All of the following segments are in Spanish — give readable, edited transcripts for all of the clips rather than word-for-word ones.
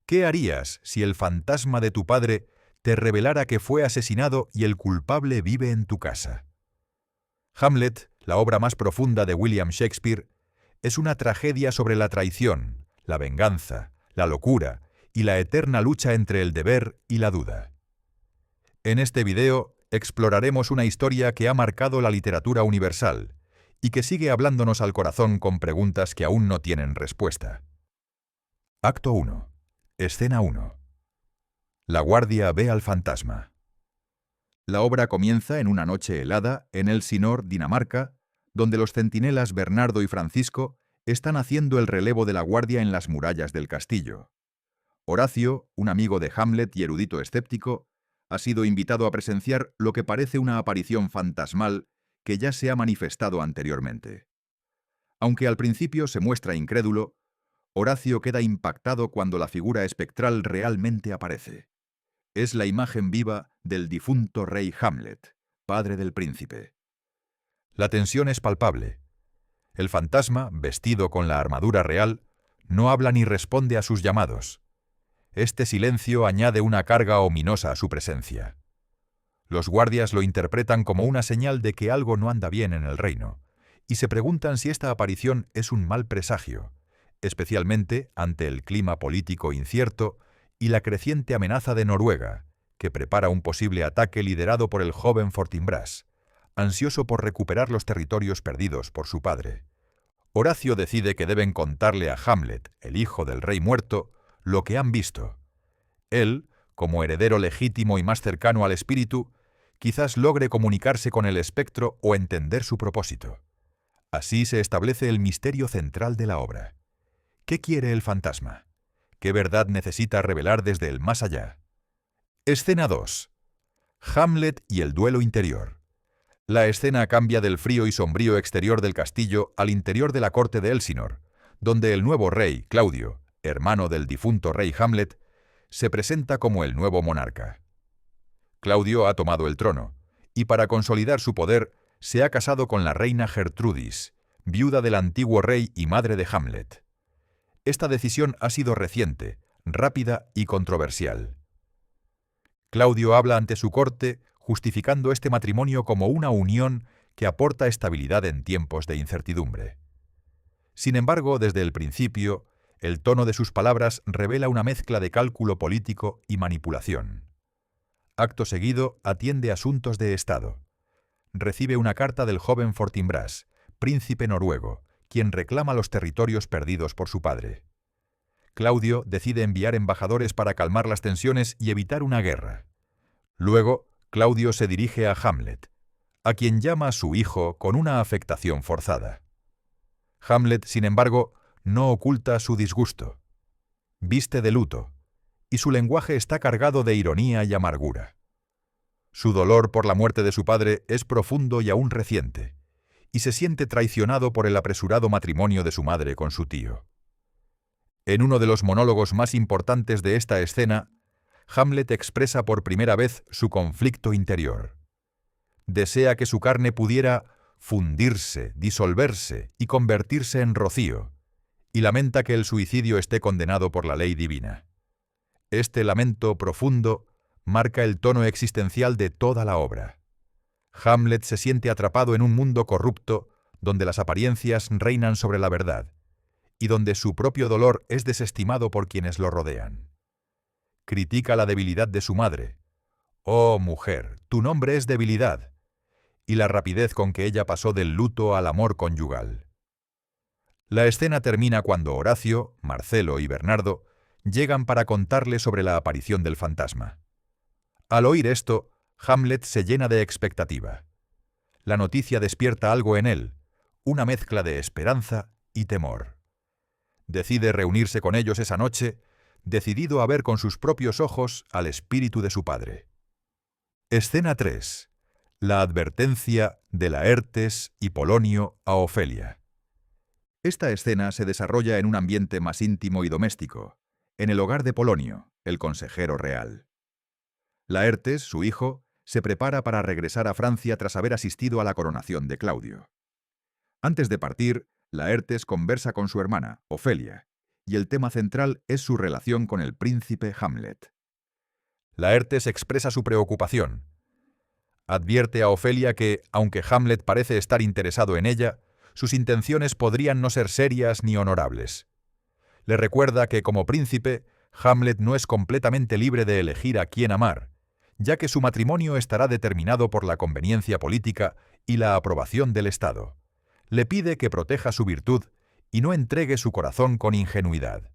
¿Qué harías si el fantasma de tu padre te revelara que fue asesinado y el culpable vive en tu casa? Hamlet, la obra más profunda de William Shakespeare, es una tragedia sobre la traición, la venganza, la locura y la eterna lucha entre el deber y la duda. En este video exploraremos una historia que ha marcado la literatura universal y que sigue hablándonos al corazón con preguntas que aún no tienen respuesta. Acto 1. Escena 1. La guardia ve al fantasma. La obra comienza en una noche helada en Elsinor, Dinamarca, donde los centinelas Bernardo y Francisco están haciendo el relevo de la guardia en las murallas del castillo. Horacio, un amigo de Hamlet y erudito escéptico, ha sido invitado a presenciar lo que parece una aparición fantasmal que ya se ha manifestado anteriormente. Aunque al principio se muestra incrédulo, Horacio queda impactado cuando la figura espectral realmente aparece. Es la imagen viva del difunto rey Hamlet, padre del príncipe. La tensión es palpable. El fantasma, vestido con la armadura real, no habla ni responde a sus llamados. Este silencio añade una carga ominosa a su presencia. Los guardias lo interpretan como una señal de que algo no anda bien en el reino, y se preguntan si esta aparición es un mal presagio, especialmente ante el clima político incierto y la creciente amenaza de Noruega, que prepara un posible ataque liderado por el joven Fortinbras, ansioso por recuperar los territorios perdidos por su padre. Horacio decide que deben contarle a Hamlet, el hijo del rey muerto, lo que han visto. Él, como heredero legítimo y más cercano al espíritu, quizás logre comunicarse con el espectro o entender su propósito. Así se establece el misterio central de la obra. ¿Qué quiere el fantasma? ¿Qué verdad necesita revelar desde el más allá? Escena 2. Hamlet y el duelo interior. La escena cambia del frío y sombrío exterior del castillo al interior de la corte de Elsinor, donde el nuevo rey, Claudio, hermano del difunto rey Hamlet, se presenta como el nuevo monarca. Claudio ha tomado el trono, y para consolidar su poder, se ha casado con la reina Gertrudis, viuda del antiguo rey y madre de Hamlet. Esta decisión ha sido reciente, rápida y controversial. Claudio habla ante su corte, justificando este matrimonio como una unión que aporta estabilidad en tiempos de incertidumbre. Sin embargo, desde el principio, el tono de sus palabras revela una mezcla de cálculo político y manipulación. Acto seguido, atiende asuntos de Estado. Recibe una carta del joven Fortinbras, príncipe noruego, quien reclama los territorios perdidos por su padre. Claudio decide enviar embajadores para calmar las tensiones y evitar una guerra. Luego, Claudio se dirige a Hamlet, a quien llama su hijo con una afectación forzada. Hamlet, sin embargo, no oculta su disgusto. Viste de luto, y su lenguaje está cargado de ironía y amargura. Su dolor por la muerte de su padre es profundo y aún reciente, y se siente traicionado por el apresurado matrimonio de su madre con su tío. En uno de los monólogos más importantes de esta escena, Hamlet expresa por primera vez su conflicto interior. Desea que su carne pudiera fundirse, disolverse y convertirse en rocío, y lamenta que el suicidio esté condenado por la ley divina. Este lamento profundo marca el tono existencial de toda la obra. Hamlet se siente atrapado en un mundo corrupto donde las apariencias reinan sobre la verdad, y donde su propio dolor es desestimado por quienes lo rodean. Critica la debilidad de su madre. «Oh, mujer, tu nombre es debilidad», y la rapidez con que ella pasó del luto al amor conyugal. La escena termina cuando Horacio, Marcelo y Bernardo llegan para contarle sobre la aparición del fantasma. Al oír esto, Hamlet se llena de expectativa. La noticia despierta algo en él, una mezcla de esperanza y temor. Decide reunirse con ellos esa noche, decidido a ver con sus propios ojos al espíritu de su padre. Escena 3. La advertencia de Laertes y Polonio a Ofelia. Esta escena se desarrolla en un ambiente más íntimo y doméstico, en el hogar de Polonio, el consejero real. Laertes, su hijo, se prepara para regresar a Francia tras haber asistido a la coronación de Claudio. Antes de partir, Laertes conversa con su hermana, Ofelia, y el tema central es su relación con el príncipe Hamlet. Laertes expresa su preocupación. Advierte a Ofelia que, aunque Hamlet parece estar interesado en ella, sus intenciones podrían no ser serias ni honorables. Le recuerda que, como príncipe, Hamlet no es completamente libre de elegir a quién amar, ya que su matrimonio estará determinado por la conveniencia política y la aprobación del Estado. Le pide que proteja su virtud y no entregue su corazón con ingenuidad.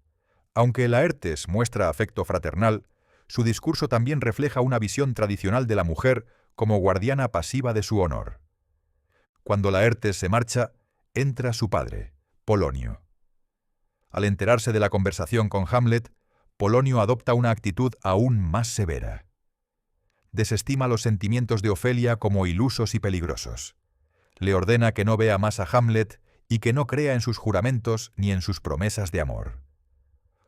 Aunque Laertes muestra afecto fraternal, su discurso también refleja una visión tradicional de la mujer como guardiana pasiva de su honor. Cuando Laertes se marcha, entra su padre, Polonio. Al enterarse de la conversación con Hamlet, Polonio adopta una actitud aún más severa. Desestima los sentimientos de Ofelia como ilusos y peligrosos. Le ordena que no vea más a Hamlet y que no crea en sus juramentos ni en sus promesas de amor.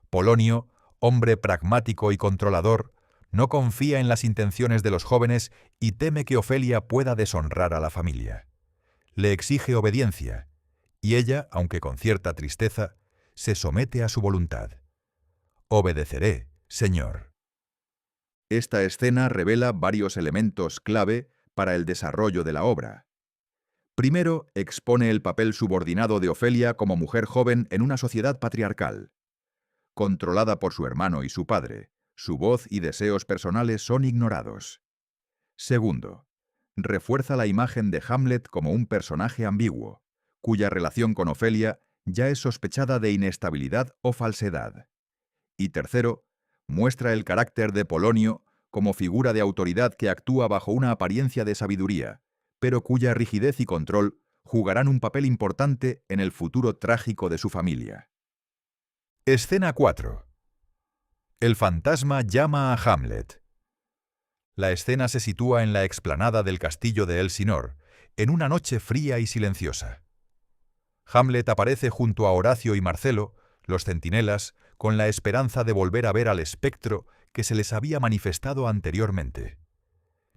Polonio, hombre pragmático y controlador, no confía en las intenciones de los jóvenes y teme que Ofelia pueda deshonrar a la familia. Le exige obediencia, y ella, aunque con cierta tristeza, se somete a su voluntad. «Obedeceré, señor». Esta escena revela varios elementos clave para el desarrollo de la obra. Primero, expone el papel subordinado de Ofelia como mujer joven en una sociedad patriarcal. Controlada por su hermano y su padre, su voz y deseos personales son ignorados. Segundo, refuerza la imagen de Hamlet como un personaje ambiguo, cuya relación con Ofelia ya es sospechada de inestabilidad o falsedad. Y tercero, muestra el carácter de Polonio como figura de autoridad que actúa bajo una apariencia de sabiduría, pero cuya rigidez y control jugarán un papel importante en el futuro trágico de su familia. Escena 4. El fantasma llama a Hamlet. La escena se sitúa en la explanada del castillo de Elsinor, en una noche fría y silenciosa. Hamlet aparece junto a Horacio y Marcelo, los centinelas, con la esperanza de volver a ver al espectro que se les había manifestado anteriormente.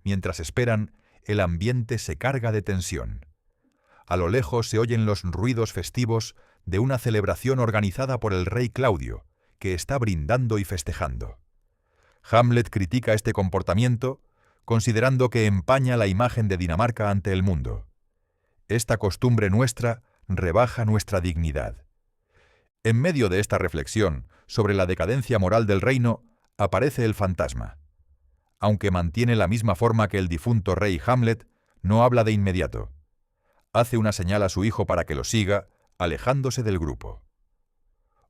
Mientras esperan, el ambiente se carga de tensión. A lo lejos se oyen los ruidos festivos de una celebración organizada por el rey Claudio, que está brindando y festejando. Hamlet critica este comportamiento, considerando que empaña la imagen de Dinamarca ante el mundo. Esta costumbre nuestra rebaja nuestra dignidad. En medio de esta reflexión sobre la decadencia moral del reino, aparece el fantasma. Aunque mantiene la misma forma que el difunto rey Hamlet, no habla de inmediato. Hace una señal a su hijo para que lo siga, alejándose del grupo.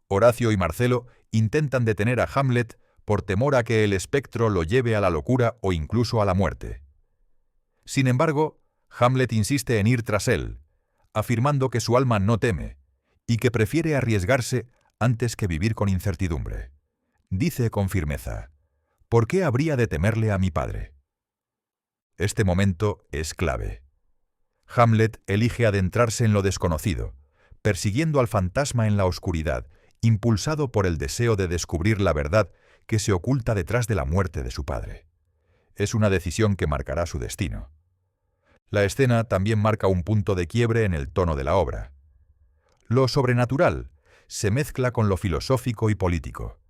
Horacio y Marcelo intentan detener a Hamlet por temor a que el espectro lo lleve a la locura o incluso a la muerte. Sin embargo, Hamlet insiste en ir tras él, afirmando que su alma no teme y que prefiere arriesgarse antes que vivir con incertidumbre. Dice con firmeza: «¿Por qué habría de temerle a mi padre?». Este momento es clave. Hamlet elige adentrarse en lo desconocido, persiguiendo al fantasma en la oscuridad, impulsado por el deseo de descubrir la verdad que se oculta detrás de la muerte de su padre. Es una decisión que marcará su destino. La escena también marca un punto de quiebre en el tono de la obra. Lo sobrenatural se mezcla con lo filosófico y político.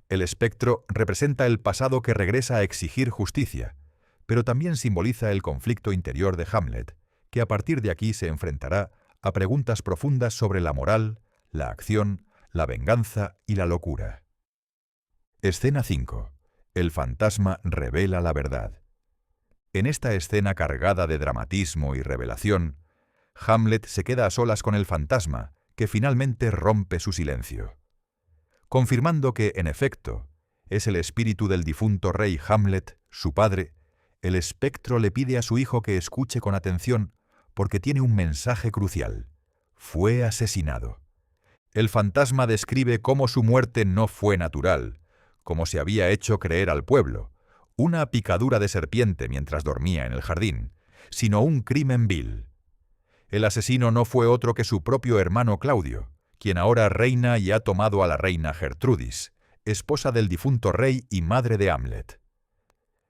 El espectro representa el pasado que regresa a exigir justicia, pero también simboliza el conflicto interior de Hamlet, que a partir de aquí se enfrentará a preguntas profundas sobre la moral, la acción, la venganza y la locura. Escena 5. El fantasma revela la verdad. En esta escena cargada de dramatismo y revelación, Hamlet se queda a solas con el fantasma, que finalmente rompe su silencio. Confirmando que, en efecto, es el espíritu del difunto rey Hamlet, su padre, el espectro le pide a su hijo que escuche con atención porque tiene un mensaje crucial. Fue asesinado. El fantasma describe cómo su muerte no fue natural, como se había hecho creer al pueblo, una picadura de serpiente mientras dormía en el jardín, sino un crimen vil. El asesino no fue otro que su propio hermano Claudio, quien ahora reina y ha tomado a la reina Gertrudis, esposa del difunto rey y madre de Hamlet.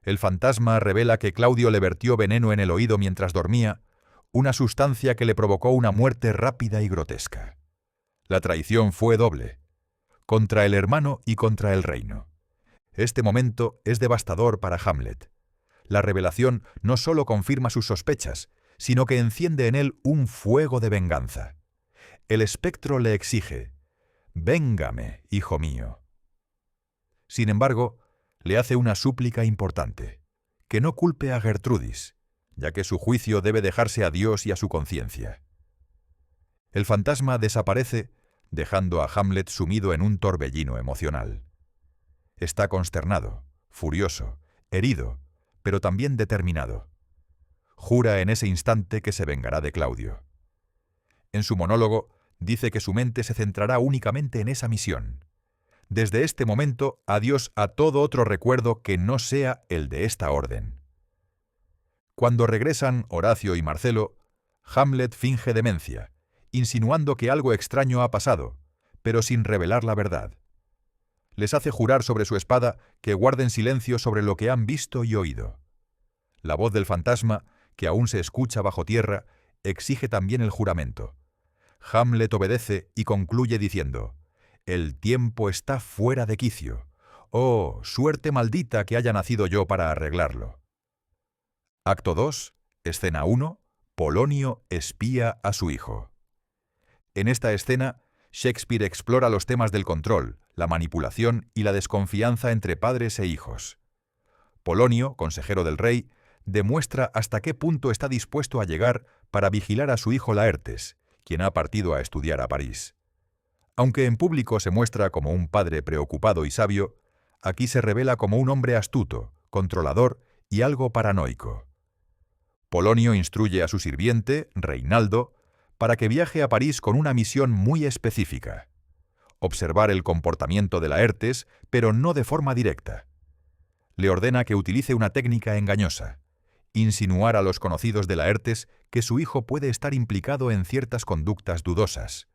El fantasma revela que Claudio le vertió veneno en el oído mientras dormía, una sustancia que le provocó una muerte rápida y grotesca. La traición fue doble. contra el hermano y contra el reino. Este momento es devastador para Hamlet. La revelación no solo confirma sus sospechas, sino que enciende en él un fuego de venganza. El espectro le exige: «Véngame, hijo mío». Sin embargo, le hace una súplica importante: que no culpe a Gertrudis, ya que su juicio debe dejarse a Dios y a su conciencia. El fantasma desaparece, dejando a Hamlet sumido en un torbellino emocional. Está consternado, furioso, herido, pero también determinado. Jura en ese instante que se vengará de Claudio. En su monólogo, dice que su mente se centrará únicamente en esa misión. Desde este momento, adiós a todo otro recuerdo que no sea el de esta orden. Cuando regresan Horacio y Marcelo, Hamlet finge demencia, insinuando que algo extraño ha pasado, pero sin revelar la verdad. Les hace jurar sobre su espada que guarden silencio sobre lo que han visto y oído. La voz del fantasma, que aún se escucha bajo tierra, exige también el juramento. Hamlet obedece y concluye diciendo: «El tiempo está fuera de quicio. Oh, suerte maldita que haya nacido yo para arreglarlo». Acto 2, escena 1, Polonio espía a su hijo. En esta escena, Shakespeare explora los temas del control, la manipulación y la desconfianza entre padres e hijos. Polonio, consejero del rey, demuestra hasta qué punto está dispuesto a llegar para vigilar a su hijo Laertes, quien ha partido a estudiar a París. Aunque en público se muestra como un padre preocupado y sabio, aquí se revela como un hombre astuto, controlador y algo paranoico. Polonio instruye a su sirviente, Reinaldo, para que viaje a París con una misión muy específica: observar el comportamiento de Laertes, pero no de forma directa. Le ordena que utilice una técnica engañosa: insinuar a los conocidos de Laertes que su hijo puede estar implicado en ciertas conductas dudosas,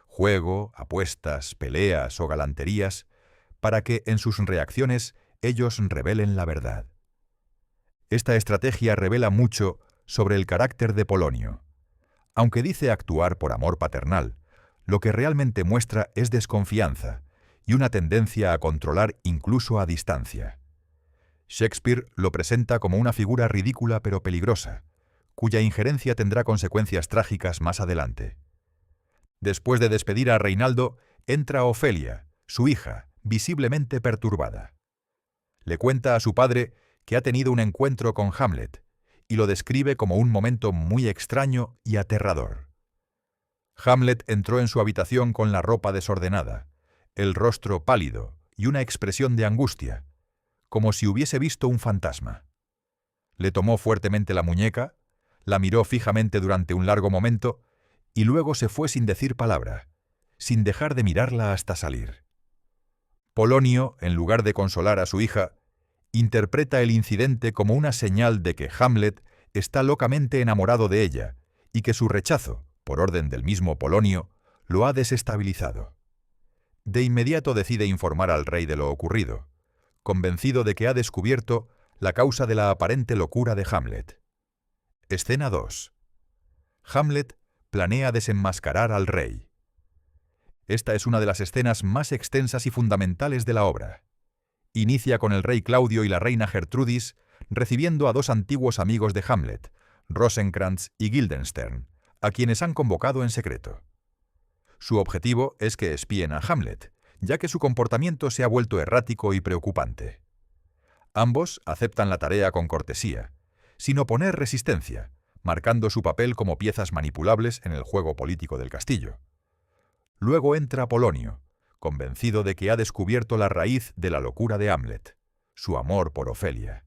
juego, apuestas, peleas o galanterías, para que en sus reacciones ellos revelen la verdad. Esta estrategia revela mucho sobre el carácter de Polonio. Aunque dice actuar por amor paternal, lo que realmente muestra es desconfianza y una tendencia a controlar incluso a distancia. Shakespeare lo presenta como una figura ridícula pero peligrosa, cuya injerencia tendrá consecuencias trágicas más adelante. Después de despedir a Reinaldo, entra Ofelia, su hija, visiblemente perturbada. Le cuenta a su padre que ha tenido un encuentro con Hamlet, y lo describe como un momento muy extraño y aterrador. Hamlet entró en su habitación con la ropa desordenada, el rostro pálido y una expresión de angustia, como si hubiese visto un fantasma. Le tomó fuertemente la muñeca, la miró fijamente durante un largo momento y luego se fue sin decir palabra, sin dejar de mirarla hasta salir. Polonio, en lugar de consolar a su hija, interpreta el incidente como una señal de que Hamlet está locamente enamorado de ella y que su rechazo, por orden del mismo Polonio, lo ha desestabilizado. De inmediato decide informar al rey de lo ocurrido, convencido de que ha descubierto la causa de la aparente locura de Hamlet. Escena 2. Hamlet planea desenmascarar al rey. Esta es una de las escenas más extensas y fundamentales de la obra. Inicia con el rey Claudio y la reina Gertrudis recibiendo a dos antiguos amigos de Hamlet, Rosencrantz y Guildenstern, a quienes han convocado en secreto. Su objetivo es que espíen a Hamlet, ya que su comportamiento se ha vuelto errático y preocupante. Ambos aceptan la tarea con cortesía, sin oponer resistencia, marcando su papel como piezas manipulables en el juego político del castillo. Luego entra Polonio, convencido de que ha descubierto la raíz de la locura de Hamlet, su amor por Ofelia.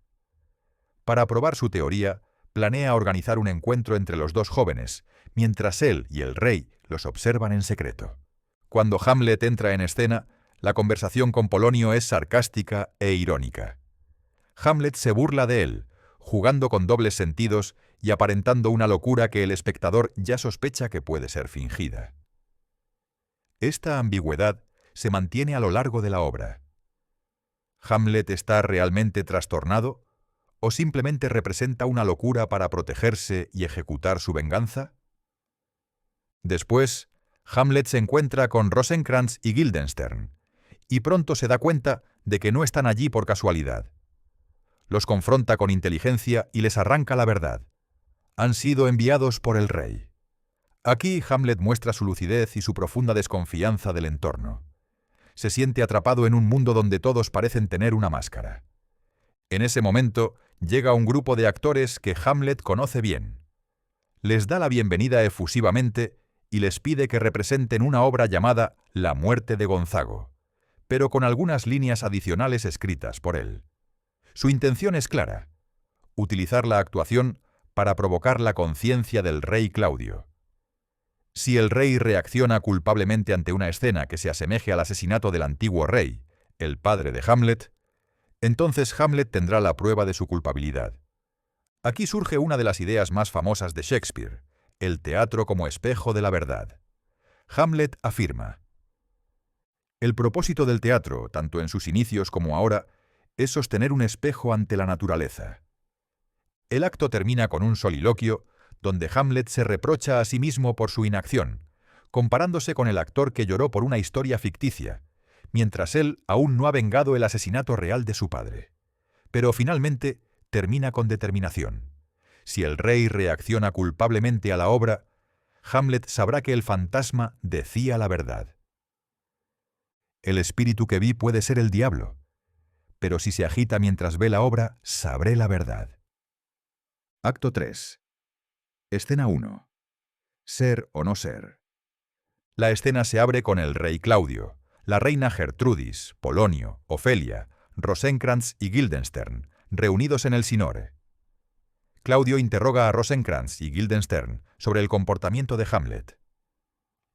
Para probar su teoría, planea organizar un encuentro entre los dos jóvenes, mientras él y el rey los observan en secreto. Cuando Hamlet entra en escena, la conversación con Polonio es sarcástica e irónica. Hamlet se burla de él, jugando con dobles sentidos y aparentando una locura que el espectador ya sospecha que puede ser fingida. Esta ambigüedad se mantiene a lo largo de la obra. ¿Hamlet está realmente trastornado o simplemente representa una locura para protegerse y ejecutar su venganza? Después, Hamlet se encuentra con Rosencrantz y Guildenstern, y pronto se da cuenta de que no están allí por casualidad. Los confronta con inteligencia y les arranca la verdad. Han sido enviados por el rey. Aquí Hamlet muestra su lucidez y su profunda desconfianza del entorno. Se siente atrapado en un mundo donde todos parecen tener una máscara. En ese momento llega un grupo de actores que Hamlet conoce bien. Les da la bienvenida efusivamente y les pide que representen una obra llamada La muerte de Gonzago, pero con algunas líneas adicionales escritas por él. Su intención es clara: utilizar la actuación para provocar la conciencia del rey Claudio. Si el rey reacciona culpablemente ante una escena que se asemeje al asesinato del antiguo rey, el padre de Hamlet, entonces Hamlet tendrá la prueba de su culpabilidad. Aquí surge una de las ideas más famosas de Shakespeare: el teatro como espejo de la verdad. Hamlet afirma: el propósito del teatro, tanto en sus inicios como ahora, es sostener un espejo ante la naturaleza. El acto termina con un soliloquio donde Hamlet se reprocha a sí mismo por su inacción, comparándose con el actor que lloró por una historia ficticia, mientras él aún no ha vengado el asesinato real de su padre. Pero finalmente termina con determinación. Si el rey reacciona culpablemente a la obra, Hamlet sabrá que el fantasma decía la verdad. El espíritu que vi puede ser el diablo, pero si se agita mientras ve la obra, sabré la verdad. Acto 3. Escena 1. Ser o no ser. La escena se abre con el rey Claudio, la reina Gertrudis, Polonio, Ofelia, Rosencrantz y Guildenstern, reunidos en el Sinore. Claudio interroga a Rosencrantz y Guildenstern sobre el comportamiento de Hamlet.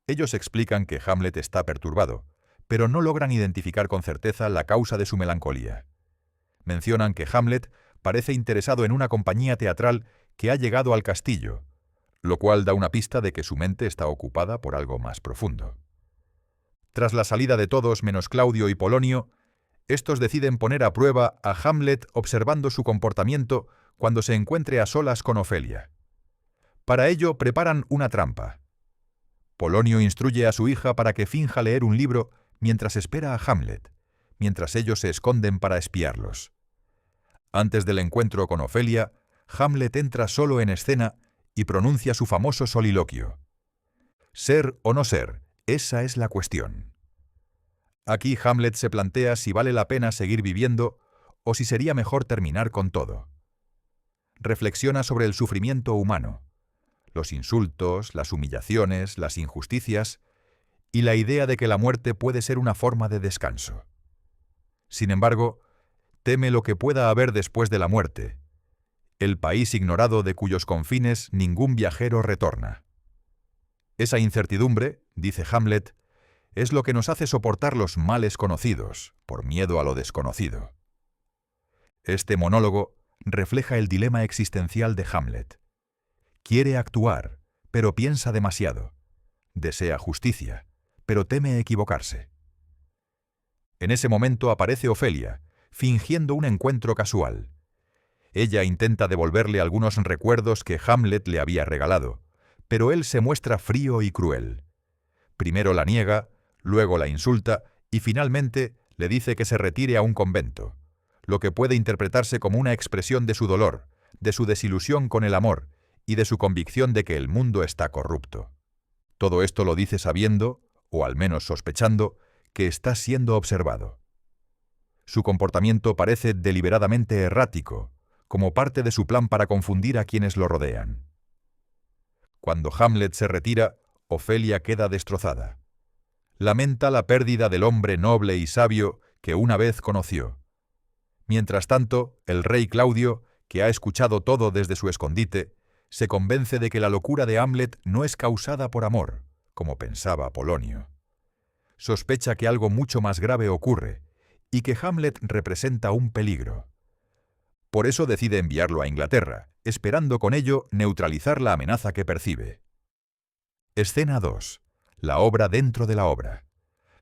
Ellos explican que Hamlet está perturbado, pero no logran identificar con certeza la causa de su melancolía. Mencionan que Hamlet parece interesado en una compañía teatral que ha llegado al castillo, lo cual da una pista de que su mente está ocupada por algo más profundo. Tras la salida de todos menos Claudio y Polonio, estos deciden poner a prueba a Hamlet observando su comportamiento cuando se encuentre a solas con Ofelia. Para ello preparan una trampa. Polonio instruye a su hija para que finja leer un libro mientras espera a Hamlet, mientras ellos se esconden para espiarlos. Antes del encuentro con Ofelia, Hamlet entra solo en escena y pronuncia su famoso soliloquio. Ser o no ser, esa es la cuestión. Aquí Hamlet se plantea si vale la pena seguir viviendo o si sería mejor terminar con todo. Reflexiona sobre el sufrimiento humano, los insultos, las humillaciones, las injusticias y la idea de que la muerte puede ser una forma de descanso. Sin embargo, teme lo que pueda haber después de la muerte, el país ignorado de cuyos confines ningún viajero retorna. Esa incertidumbre, dice Hamlet, es lo que nos hace soportar los males conocidos, por miedo a lo desconocido. Este monólogo refleja el dilema existencial de Hamlet. Quiere actuar, pero piensa demasiado. Desea justicia, pero teme equivocarse. En ese momento aparece Ofelia, fingiendo un encuentro casual. Ella intenta devolverle algunos recuerdos que Hamlet le había regalado, pero él se muestra frío y cruel. Primero la niega, luego la insulta y finalmente le dice que se retire a un convento, lo que puede interpretarse como una expresión de su dolor, de su desilusión con el amor y de su convicción de que el mundo está corrupto. Todo esto lo dice sabiendo, o al menos sospechando, que está siendo observado. Su comportamiento parece deliberadamente errático, como parte de su plan para confundir a quienes lo rodean. Cuando Hamlet se retira, Ofelia queda destrozada. Lamenta la pérdida del hombre noble y sabio que una vez conoció. Mientras tanto, el rey Claudio, que ha escuchado todo desde su escondite, se convence de que la locura de Hamlet no es causada por amor, como pensaba Polonio. Sospecha que algo mucho más grave ocurre y que Hamlet representa un peligro. Por eso decide enviarlo a Inglaterra, esperando con ello neutralizar la amenaza que percibe. Escena 2. La obra dentro de la obra.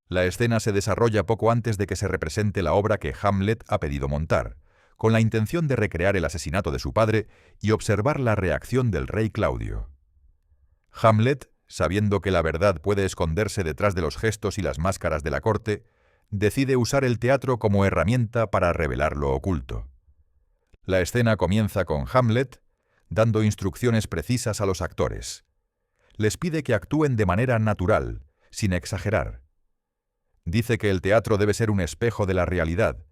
La escena se desarrolla poco antes de que se represente la obra que Hamlet ha pedido montar, con la intención de recrear el asesinato de su padre y observar la reacción del rey Claudio. Hamlet, sabiendo que la verdad puede esconderse detrás de los gestos y las máscaras de la corte, decide usar el teatro como herramienta para revelar lo oculto. La escena comienza con Hamlet dando instrucciones precisas a los actores. Les pide que actúen de manera natural, sin exagerar. Dice que el teatro debe ser un espejo de la realidad,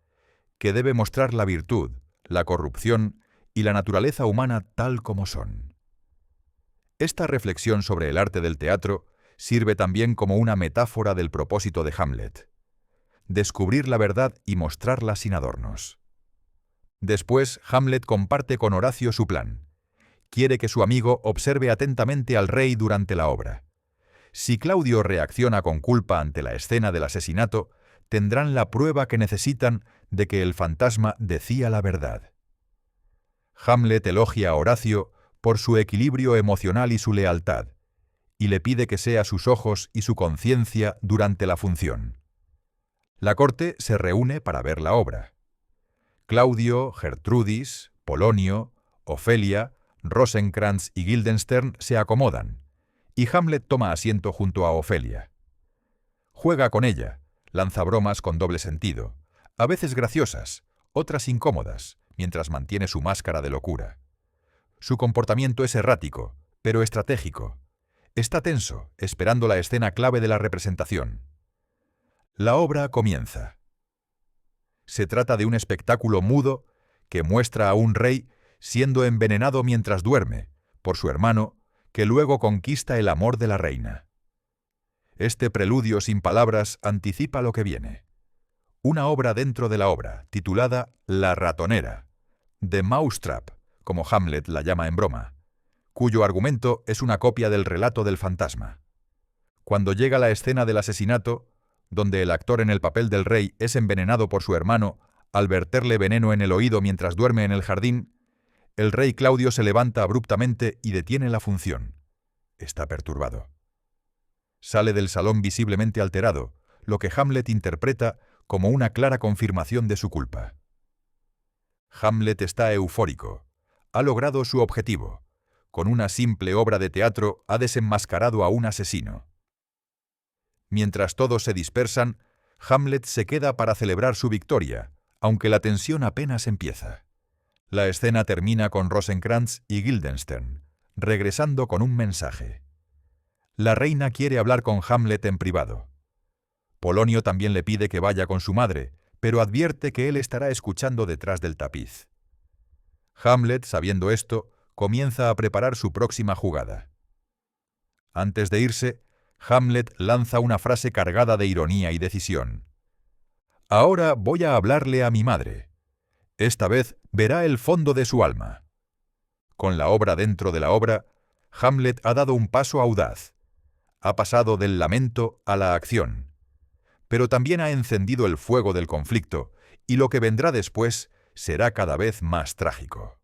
que debe mostrar la virtud, la corrupción y la naturaleza humana tal como son. Esta reflexión sobre el arte del teatro sirve también como una metáfora del propósito de Hamlet: descubrir la verdad y mostrarla sin adornos. Después, Hamlet comparte con Horacio su plan. Quiere que su amigo observe atentamente al rey durante la obra. Si Claudio reacciona con culpa ante la escena del asesinato, tendrán la prueba que necesitan de que el fantasma decía la verdad. Hamlet elogia a Horacio por su equilibrio emocional y su lealtad, y le pide que sea sus ojos y su conciencia durante la función. La corte se reúne para ver la obra. Claudio, Gertrudis, Polonio, Ofelia, Rosencrantz y Guildenstern se acomodan, y Hamlet toma asiento junto a Ofelia. Juega con ella, lanza bromas con doble sentido, a veces graciosas, otras incómodas, mientras mantiene su máscara de locura. Su comportamiento es errático, pero estratégico. Está tenso, esperando la escena clave de la representación. La obra comienza. Se trata de un espectáculo mudo que muestra a un rey siendo envenenado mientras duerme por su hermano, que luego conquista el amor de la reina. Este preludio sin palabras anticipa lo que viene. Una obra dentro de la obra, titulada La ratonera, The Mousetrap, como Hamlet la llama en broma, cuyo argumento es una copia del relato del fantasma. Cuando llega la escena del asesinato, donde el actor en el papel del rey es envenenado por su hermano al verterle veneno en el oído mientras duerme en el jardín, el rey Claudio se levanta abruptamente y detiene la función. Está perturbado. Sale del salón visiblemente alterado, lo que Hamlet interpreta como una clara confirmación de su culpa. Hamlet está eufórico. Ha logrado su objetivo. Con una simple obra de teatro ha desenmascarado a un asesino. Mientras todos se dispersan, Hamlet se queda para celebrar su victoria, aunque la tensión apenas empieza. La escena termina con Rosencrantz y Guildenstern, regresando con un mensaje. La reina quiere hablar con Hamlet en privado. Polonio también le pide que vaya con su madre, pero advierte que él estará escuchando detrás del tapiz. Hamlet, sabiendo esto, comienza a preparar su próxima jugada. Antes de irse, Hamlet lanza una frase cargada de ironía y decisión. Ahora voy a hablarle a mi madre. Esta vez verá el fondo de su alma. Con la obra dentro de la obra, Hamlet ha dado un paso audaz. Ha pasado del lamento a la acción. Pero también ha encendido el fuego del conflicto, y lo que vendrá después será cada vez más trágico.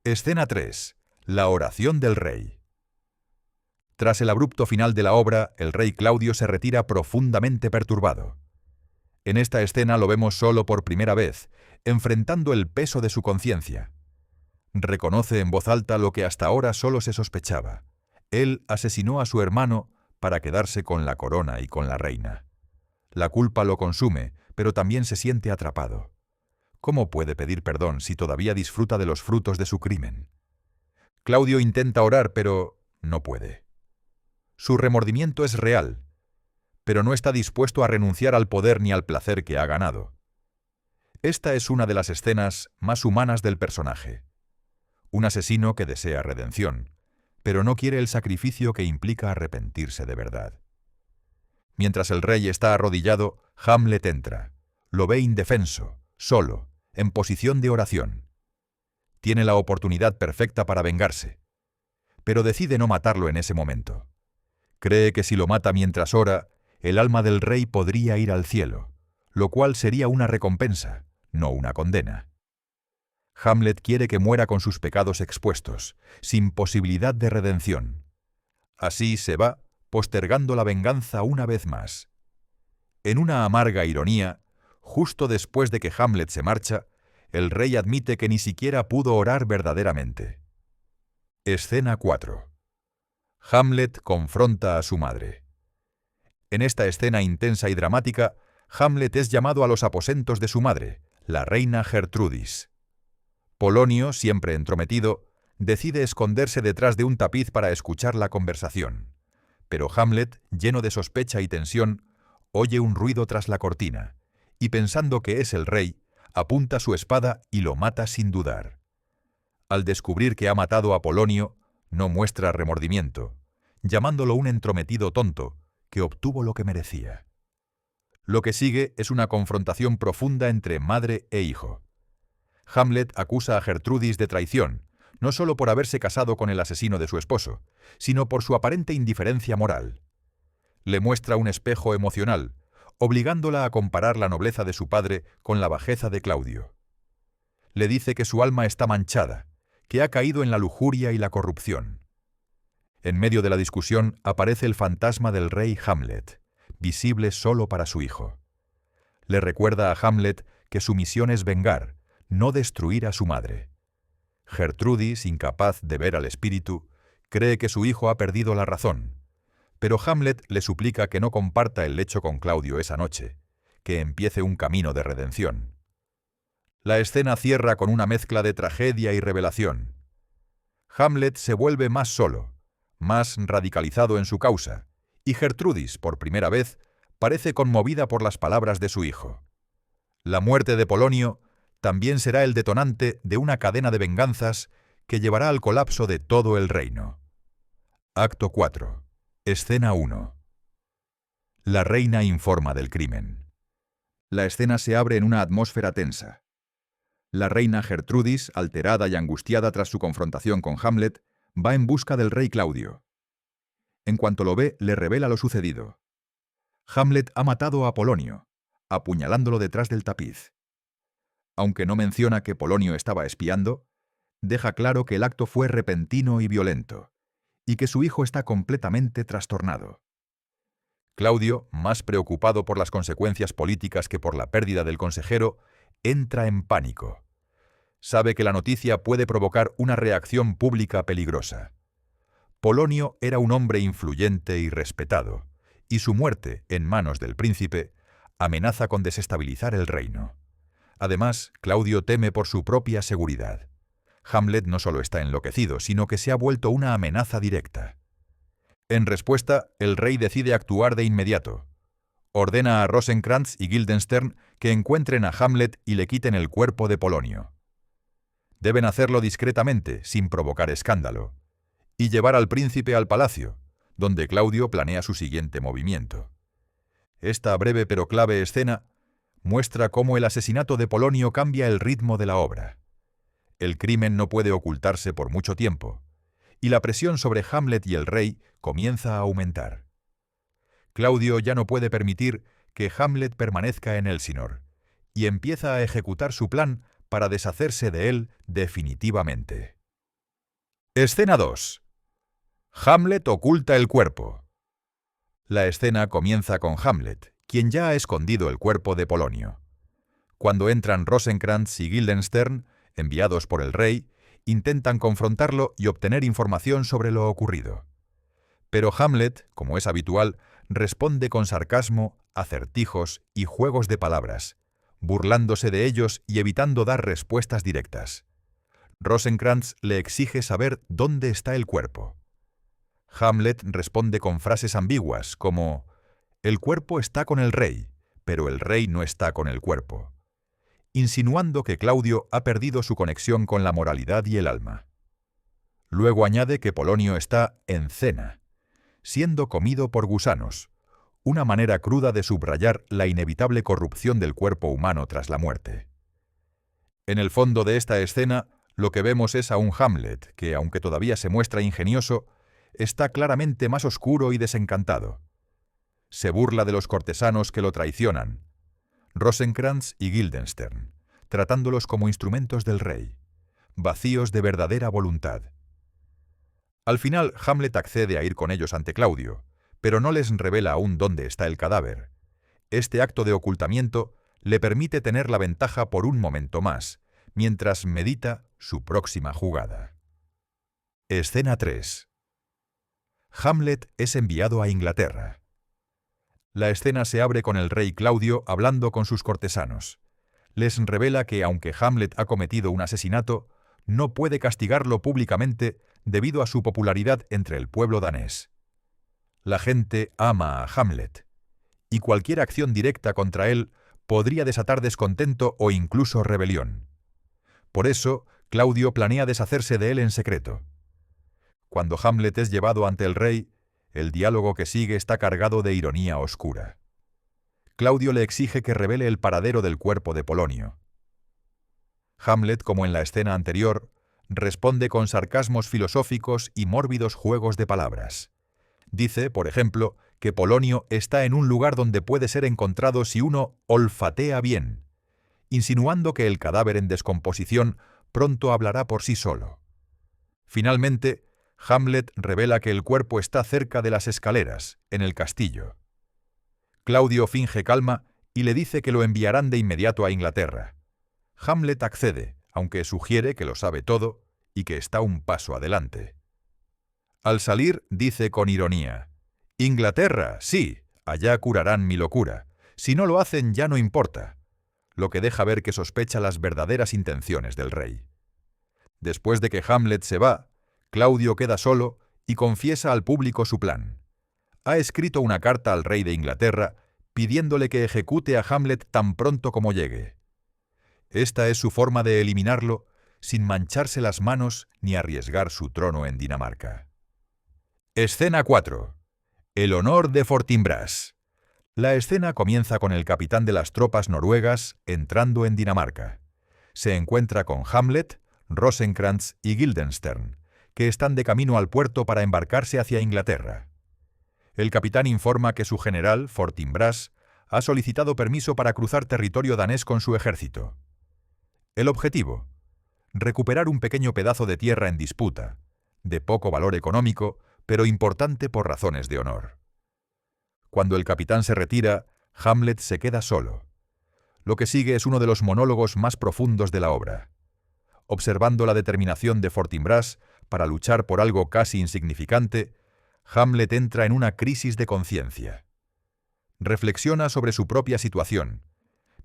Escena 3. La oración del rey. Tras el abrupto final de la obra, el rey Claudio se retira profundamente perturbado. En esta escena lo vemos solo por primera vez, enfrentando el peso de su conciencia. Reconoce en voz alta lo que hasta ahora solo se sospechaba. Él asesinó a su hermano para quedarse con la corona y con la reina. La culpa lo consume, pero también se siente atrapado. ¿Cómo puede pedir perdón si todavía disfruta de los frutos de su crimen? Claudio intenta orar, pero no puede. Su remordimiento es real, pero no está dispuesto a renunciar al poder ni al placer que ha ganado. Esta es una de las escenas más humanas del personaje. Un asesino que desea redención, pero no quiere el sacrificio que implica arrepentirse de verdad. Mientras el rey está arrodillado, Hamlet entra. Lo ve indefenso, solo, en posición de oración. Tiene la oportunidad perfecta para vengarse, pero decide no matarlo en ese momento. Cree que si lo mata mientras ora, el alma del rey podría ir al cielo, lo cual sería una recompensa, no una condena. Hamlet quiere que muera con sus pecados expuestos, sin posibilidad de redención. Así se va, postergando la venganza una vez más. En una amarga ironía, justo después de que Hamlet se marcha, el rey admite que ni siquiera pudo orar verdaderamente. Escena 4. Hamlet confronta a su madre. En esta escena intensa y dramática, Hamlet es llamado a los aposentos de su madre, la reina Gertrudis. Polonio, siempre entrometido, decide esconderse detrás de un tapiz para escuchar la conversación. Pero Hamlet, lleno de sospecha y tensión, oye un ruido tras la cortina, y pensando que es el rey, apunta su espada y lo mata sin dudar. Al descubrir que ha matado a Polonio, no muestra remordimiento, llamándolo un entrometido tonto, que obtuvo lo que merecía. Lo que sigue es una confrontación profunda entre madre e hijo. Hamlet acusa a Gertrudis de traición, no solo por haberse casado con el asesino de su esposo, sino por su aparente indiferencia moral. Le muestra un espejo emocional, obligándola a comparar la nobleza de su padre con la bajeza de Claudio. Le dice que su alma está manchada, que ha caído en la lujuria y la corrupción. En medio de la discusión aparece el fantasma del rey Hamlet, visible solo para su hijo. Le recuerda a Hamlet que su misión es vengar, no destruir a su madre. Gertrudis, incapaz de ver al espíritu, cree que su hijo ha perdido la razón, pero Hamlet le suplica que no comparta el lecho con Claudio esa noche, que empiece un camino de redención. La escena cierra con una mezcla de tragedia y revelación. Hamlet se vuelve más solo, más radicalizado en su causa, y Gertrudis, por primera vez, parece conmovida por las palabras de su hijo. La muerte de Polonio también será el detonante de una cadena de venganzas que llevará al colapso de todo el reino. Acto 4. Escena 1. La reina informa del crimen. La escena se abre en una atmósfera tensa. La reina Gertrudis, alterada y angustiada tras su confrontación con Hamlet, va en busca del rey Claudio. En cuanto lo ve, le revela lo sucedido. Hamlet ha matado a Polonio, apuñalándolo detrás del tapiz. Aunque no menciona que Polonio estaba espiando, deja claro que el acto fue repentino y violento, y que su hijo está completamente trastornado. Claudio, más preocupado por las consecuencias políticas que por la pérdida del consejero, entra en pánico. Sabe que la noticia puede provocar una reacción pública peligrosa. Polonio era un hombre influyente y respetado, y su muerte, en manos del príncipe, amenaza con desestabilizar el reino. Además, Claudio teme por su propia seguridad. Hamlet no solo está enloquecido, sino que se ha vuelto una amenaza directa. En respuesta, el rey decide actuar de inmediato. Ordena a Rosencrantz y Guildenstern que encuentren a Hamlet y le quiten el cuerpo de Polonio. Deben hacerlo discretamente, sin provocar escándalo, y llevar al príncipe al palacio, donde Claudio planea su siguiente movimiento. Esta breve pero clave escena muestra cómo el asesinato de Polonio cambia el ritmo de la obra. El crimen no puede ocultarse por mucho tiempo, y la presión sobre Hamlet y el rey comienza a aumentar. Claudio ya no puede permitir que Hamlet permanezca en Elsinor, y empieza a ejecutar su plan para deshacerse de él definitivamente. Escena 2. Hamlet oculta el cuerpo. La escena comienza con Hamlet, quien ya ha escondido el cuerpo de Polonio. Cuando entran Rosencrantz y Guildenstern, enviados por el rey, intentan confrontarlo y obtener información sobre lo ocurrido. Pero Hamlet, como es habitual, responde con sarcasmo, acertijos y juegos de palabras, burlándose de ellos y evitando dar respuestas directas. Rosencrantz le exige saber dónde está el cuerpo. Hamlet responde con frases ambiguas como «El cuerpo está con el rey, pero el rey no está con el cuerpo», insinuando que Claudio ha perdido su conexión con la moralidad y el alma. Luego añade que Polonio está en cena, siendo comido por gusanos, una manera cruda de subrayar la inevitable corrupción del cuerpo humano tras la muerte. En el fondo de esta escena, lo que vemos es a un Hamlet que, aunque todavía se muestra ingenioso, está claramente más oscuro y desencantado. Se burla de los cortesanos que lo traicionan, Rosencrantz y Guildenstern, tratándolos como instrumentos del rey, vacíos de verdadera voluntad. Al final, Hamlet accede a ir con ellos ante Claudio, pero no les revela aún dónde está el cadáver. Este acto de ocultamiento le permite tener la ventaja por un momento más, mientras medita su próxima jugada. Escena 3. Hamlet es enviado a Inglaterra. La escena se abre con el rey Claudio hablando con sus cortesanos. Les revela que, aunque Hamlet ha cometido un asesinato, no puede castigarlo públicamente debido a su popularidad entre el pueblo danés. La gente ama a Hamlet, y cualquier acción directa contra él podría desatar descontento o incluso rebelión. Por eso, Claudio planea deshacerse de él en secreto. Cuando Hamlet es llevado ante el rey, el diálogo que sigue está cargado de ironía oscura. Claudio le exige que revele el paradero del cuerpo de Polonio. Hamlet, como en la escena anterior, responde con sarcasmos filosóficos y mórbidos juegos de palabras. Dice, por ejemplo, que Polonio está en un lugar donde puede ser encontrado si uno olfatea bien, insinuando que el cadáver en descomposición pronto hablará por sí solo. Finalmente, Hamlet revela que el cuerpo está cerca de las escaleras, en el castillo. Claudio finge calma y le dice que lo enviarán de inmediato a Inglaterra. Hamlet accede, aunque sugiere que lo sabe todo y que está un paso adelante. Al salir, dice con ironía: «Inglaterra, sí, allá curarán mi locura. Si no lo hacen, ya no importa», lo que deja ver que sospecha las verdaderas intenciones del rey. Después de que Hamlet se va, Claudio queda solo y confiesa al público su plan. Ha escrito una carta al rey de Inglaterra pidiéndole que ejecute a Hamlet tan pronto como llegue. Esta es su forma de eliminarlo sin mancharse las manos ni arriesgar su trono en Dinamarca. Escena 4. El honor de Fortinbras. La escena comienza con el capitán de las tropas noruegas entrando en Dinamarca. Se encuentra con Hamlet, Rosenkrantz y Guildenstern, que están de camino al puerto para embarcarse hacia Inglaterra. El capitán informa que su general, Fortinbras, ha solicitado permiso para cruzar territorio danés con su ejército. El objetivo: recuperar un pequeño pedazo de tierra en disputa, de poco valor económico, pero importante por razones de honor. Cuando el capitán se retira, Hamlet se queda solo. Lo que sigue es uno de los monólogos más profundos de la obra. Observando la determinación de Fortinbras para luchar por algo casi insignificante, Hamlet entra en una crisis de conciencia. Reflexiona sobre su propia situación.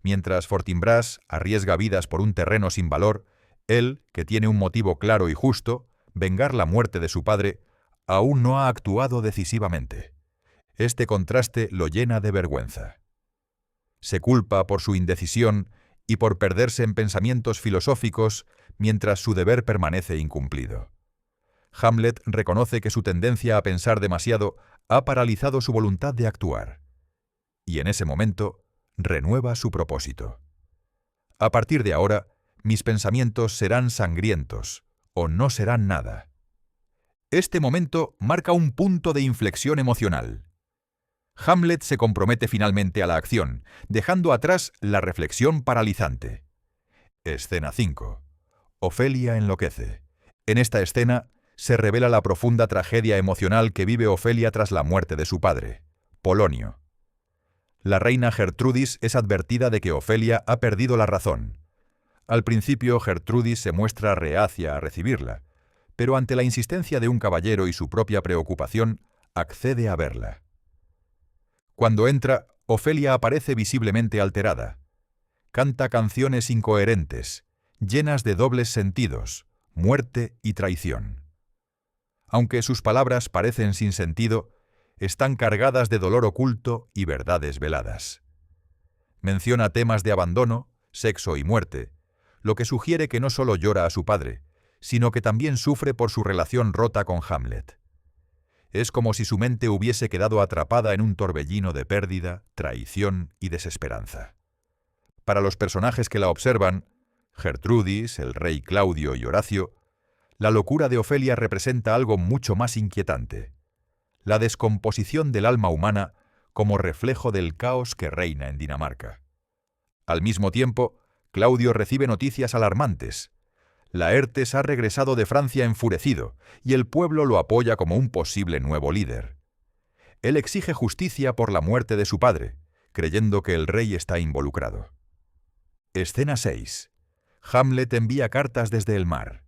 Mientras Fortinbras arriesga vidas por un terreno sin valor, él, que tiene un motivo claro y justo, vengar la muerte de su padre, aún no ha actuado decisivamente. Este contraste lo llena de vergüenza. Se culpa por su indecisión y por perderse en pensamientos filosóficos mientras su deber permanece incumplido. Hamlet reconoce que su tendencia a pensar demasiado ha paralizado su voluntad de actuar. Y en ese momento, renueva su propósito. A partir de ahora, mis pensamientos serán sangrientos, o no serán nada. Este momento marca un punto de inflexión emocional. Hamlet se compromete finalmente a la acción, dejando atrás la reflexión paralizante. Escena 5. Ofelia enloquece. En esta escena se revela la profunda tragedia emocional que vive Ofelia tras la muerte de su padre, Polonio. La reina Gertrudis es advertida de que Ofelia ha perdido la razón. Al principio, Gertrudis se muestra reacia a recibirla, pero ante la insistencia de un caballero y su propia preocupación, accede a verla. Cuando entra, Ofelia aparece visiblemente alterada. Canta canciones incoherentes, llenas de dobles sentidos, muerte y traición. Aunque sus palabras parecen sin sentido, están cargadas de dolor oculto y verdades veladas. Menciona temas de abandono, sexo y muerte, lo que sugiere que no solo llora a su padre, sino que también sufre por su relación rota con Hamlet. Es como si su mente hubiese quedado atrapada en un torbellino de pérdida, traición y desesperanza. Para los personajes que la observan, Gertrudis, el rey Claudio y Horacio, la locura de Ofelia representa algo mucho más inquietante: la descomposición del alma humana como reflejo del caos que reina en Dinamarca. Al mismo tiempo, Claudio recibe noticias alarmantes. Laertes ha regresado de Francia enfurecido y el pueblo lo apoya como un posible nuevo líder. Él exige justicia por la muerte de su padre, creyendo que el rey está involucrado. Escena 6. Hamlet envía cartas desde el mar.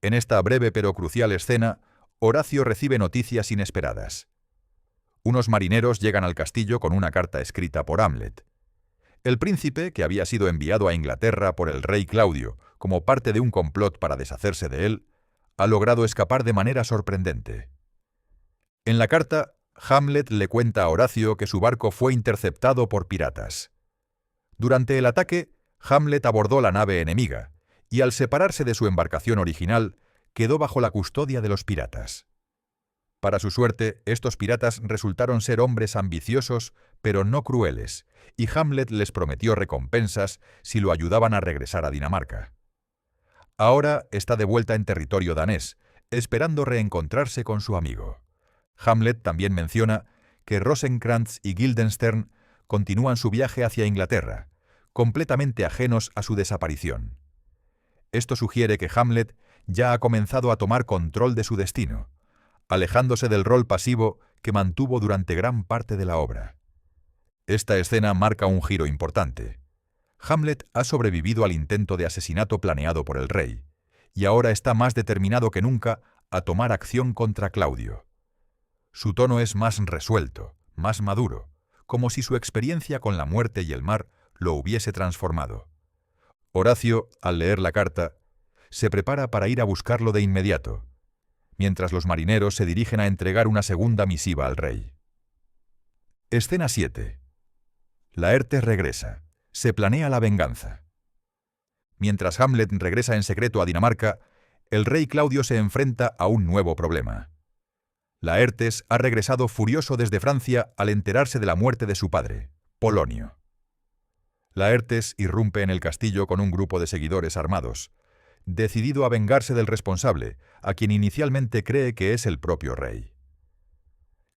En esta breve pero crucial escena, Horacio recibe noticias inesperadas. Unos marineros llegan al castillo con una carta escrita por Hamlet. El príncipe, que había sido enviado a Inglaterra por el rey Claudio como parte de un complot para deshacerse de él, ha logrado escapar de manera sorprendente. En la carta, Hamlet le cuenta a Horacio que su barco fue interceptado por piratas. Durante el ataque, Hamlet abordó la nave enemiga y, al separarse de su embarcación original, quedó bajo la custodia de los piratas. Para su suerte, estos piratas resultaron ser hombres ambiciosos, pero no crueles, y Hamlet les prometió recompensas si lo ayudaban a regresar a Dinamarca. Ahora está de vuelta en territorio danés, esperando reencontrarse con su amigo. Hamlet también menciona que Rosencrantz y Guildenstern continúan su viaje hacia Inglaterra, completamente ajenos a su desaparición. Esto sugiere que Hamlet ya ha comenzado a tomar control de su destino, alejándose del rol pasivo que mantuvo durante gran parte de la obra. Esta escena marca un giro importante. Hamlet ha sobrevivido al intento de asesinato planeado por el rey, y ahora está más determinado que nunca a tomar acción contra Claudio. Su tono es más resuelto, más maduro, como si su experiencia con la muerte y el mar lo hubiese transformado. Horacio, al leer la carta, se prepara para ir a buscarlo de inmediato, mientras los marineros se dirigen a entregar una segunda misiva al rey. Escena 7. Laertes regresa. Se planea la venganza. Mientras Hamlet regresa en secreto a Dinamarca, el rey Claudio se enfrenta a un nuevo problema. Laertes ha regresado furioso desde Francia al enterarse de la muerte de su padre, Polonio. Laertes irrumpe en el castillo con un grupo de seguidores armados, decidido a vengarse del responsable, a quien inicialmente cree que es el propio rey.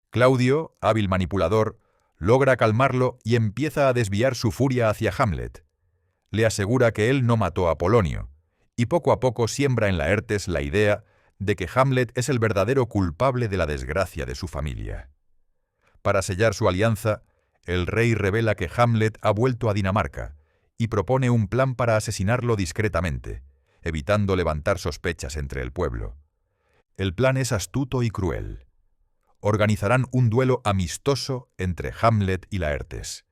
Claudio, hábil manipulador, logra calmarlo y empieza a desviar su furia hacia Hamlet. Le asegura que él no mató a Polonio, y poco a poco siembra en Laertes la idea de que Hamlet es el verdadero culpable de la desgracia de su familia. Para sellar su alianza, el rey revela que Hamlet ha vuelto a Dinamarca y propone un plan para asesinarlo discretamente, evitando levantar sospechas entre el pueblo. El plan es astuto y cruel. Organizarán un duelo amistoso entre Hamlet y Laertes.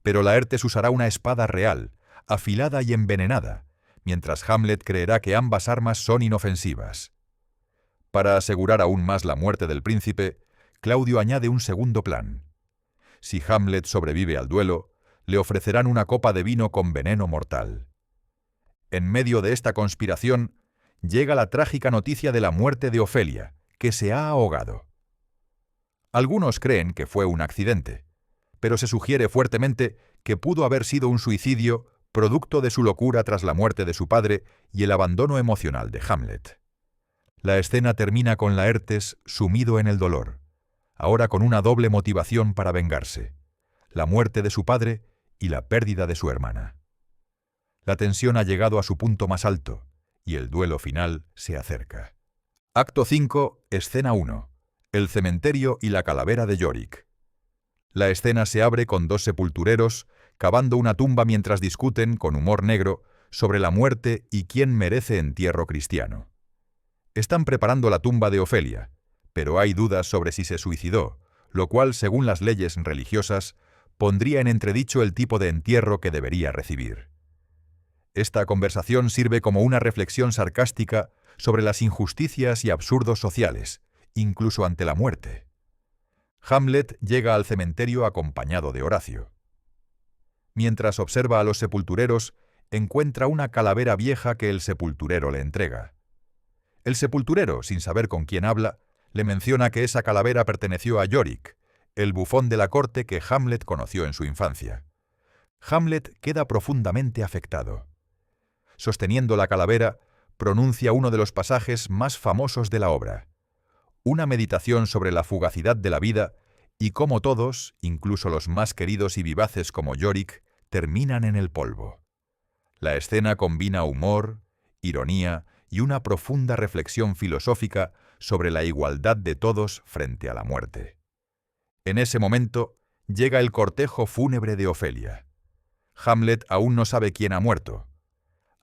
Pero Laertes usará una espada real, afilada y envenenada, mientras Hamlet creerá que ambas armas son inofensivas. Para asegurar aún más la muerte del príncipe, Claudio añade un segundo plan. Si Hamlet sobrevive al duelo, le ofrecerán una copa de vino con veneno mortal. En medio de esta conspiración, llega la trágica noticia de la muerte de Ofelia, que se ha ahogado. Algunos creen que fue un accidente, pero se sugiere fuertemente que pudo haber sido un suicidio producto de su locura tras la muerte de su padre y el abandono emocional de Hamlet. La escena termina con Laertes sumido en el dolor, ahora con una doble motivación para vengarse: la muerte de su padre y la pérdida de su hermana. La tensión ha llegado a su punto más alto y el duelo final se acerca. Acto 5, escena 1. El cementerio y la calavera de Yorick. La escena se abre con dos sepultureros cavando una tumba mientras discuten, con humor negro, sobre la muerte y quién merece entierro cristiano. Están preparando la tumba de Ofelia, pero hay dudas sobre si se suicidó, lo cual, según las leyes religiosas, pondría en entredicho el tipo de entierro que debería recibir. Esta conversación sirve como una reflexión sarcástica sobre las injusticias y absurdos sociales, incluso ante la muerte. Hamlet llega al cementerio acompañado de Horacio. Mientras observa a los sepultureros, encuentra una calavera vieja que el sepulturero le entrega. El sepulturero, sin saber con quién habla, le menciona que esa calavera perteneció a Yorick, el bufón de la corte que Hamlet conoció en su infancia. Hamlet queda profundamente afectado. Sosteniendo la calavera, pronuncia uno de los pasajes más famosos de la obra: una meditación sobre la fugacidad de la vida y cómo todos, incluso los más queridos y vivaces como Yorick, terminan en el polvo. La escena combina humor, ironía y una profunda reflexión filosófica sobre la igualdad de todos frente a la muerte. En ese momento llega el cortejo fúnebre de Ofelia. Hamlet aún no sabe quién ha muerto.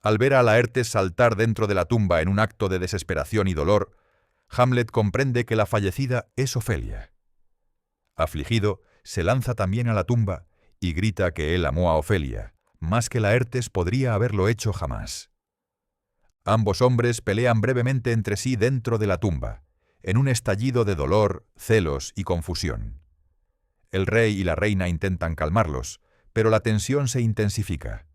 Al ver a Laertes saltar dentro de la tumba en un acto de desesperación y dolor, Hamlet comprende que la fallecida es Ofelia. Afligido, se lanza también a la tumba y grita que él amó a Ofelia, más que Laertes podría haberlo hecho jamás. Ambos hombres pelean brevemente entre sí dentro de la tumba, en un estallido de dolor, celos y confusión. El rey y la reina intentan calmarlos, pero la tensión se intensifica.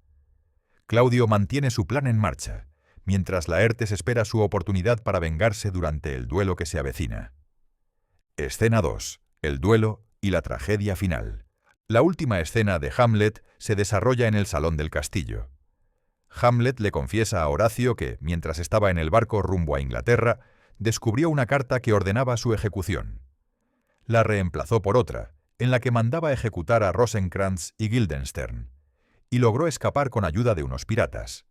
Claudio mantiene su plan en marcha, mientras Laertes espera su oportunidad para vengarse durante el duelo que se avecina. Escena 2. El duelo y la tragedia final. La última escena de Hamlet se desarrolla en el salón del castillo. Hamlet le confiesa a Horacio que, mientras estaba en el barco rumbo a Inglaterra, descubrió una carta que ordenaba su ejecución. La reemplazó por otra, en la que mandaba ejecutar a Rosencrantz y Guildenstern, y logró escapar con ayuda de unos piratas.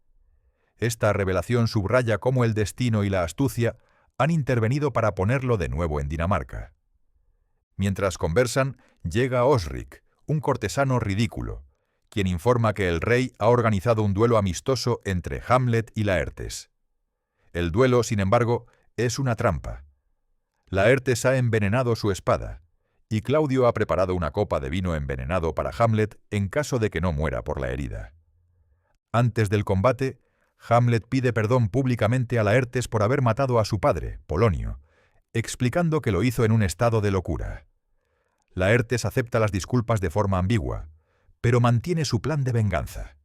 Esta revelación subraya cómo el destino y la astucia han intervenido para ponerlo de nuevo en Dinamarca. Mientras conversan, llega Osric, un cortesano ridículo, quien informa que el rey ha organizado un duelo amistoso entre Hamlet y Laertes. El duelo, sin embargo, es una trampa. Laertes ha envenenado su espada, y Claudio ha preparado una copa de vino envenenado para Hamlet en caso de que no muera por la herida. Antes del combate, Hamlet pide perdón públicamente a Laertes por haber matado a su padre, Polonio, explicando que lo hizo en un estado de locura. Laertes acepta las disculpas de forma ambigua, pero mantiene su plan de venganza.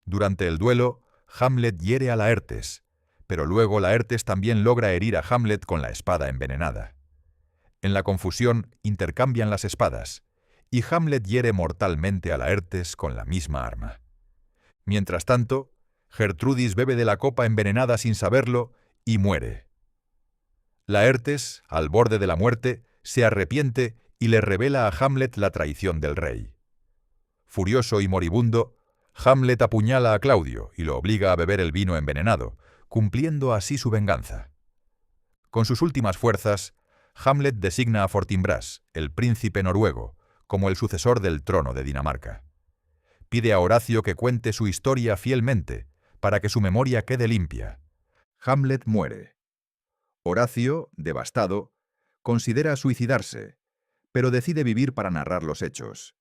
Durante el duelo, Hamlet hiere a Laertes, pero luego Laertes también logra herir a Hamlet con la espada envenenada. En la confusión intercambian las espadas, y Hamlet hiere mortalmente a Laertes con la misma arma. Mientras tanto, Gertrudis bebe de la copa envenenada sin saberlo y muere. Laertes, al borde de la muerte, se arrepiente y le revela a Hamlet la traición del rey. Furioso y moribundo, Hamlet apuñala a Claudio y lo obliga a beber el vino envenenado, cumpliendo así su venganza. Con sus últimas fuerzas, Hamlet designa a Fortinbras, el príncipe noruego, como el sucesor del trono de Dinamarca. Pide a Horacio que cuente su historia fielmente, para que su memoria quede limpia. Hamlet muere. Horacio, devastado, considera suicidarse, pero decide vivir para narrar los hechos.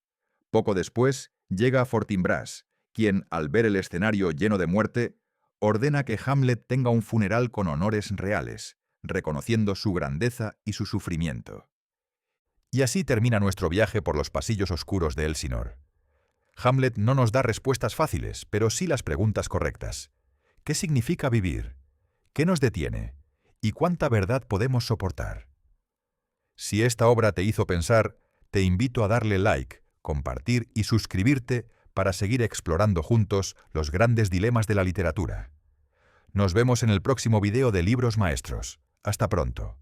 Poco después, llega Fortinbras, quien, al ver el escenario lleno de muerte, ordena que Hamlet tenga un funeral con honores reales, reconociendo su grandeza y su sufrimiento. Y así termina nuestro viaje por los pasillos oscuros de Elsinor. Hamlet no nos da respuestas fáciles, pero sí las preguntas correctas. ¿Qué significa vivir? ¿Qué nos detiene? ¿Y cuánta verdad podemos soportar? Si esta obra te hizo pensar, te invito a darle like, compartir y suscribirte para seguir explorando juntos los grandes dilemas de la literatura. Nos vemos en el próximo video de Libros Maestros. Hasta pronto.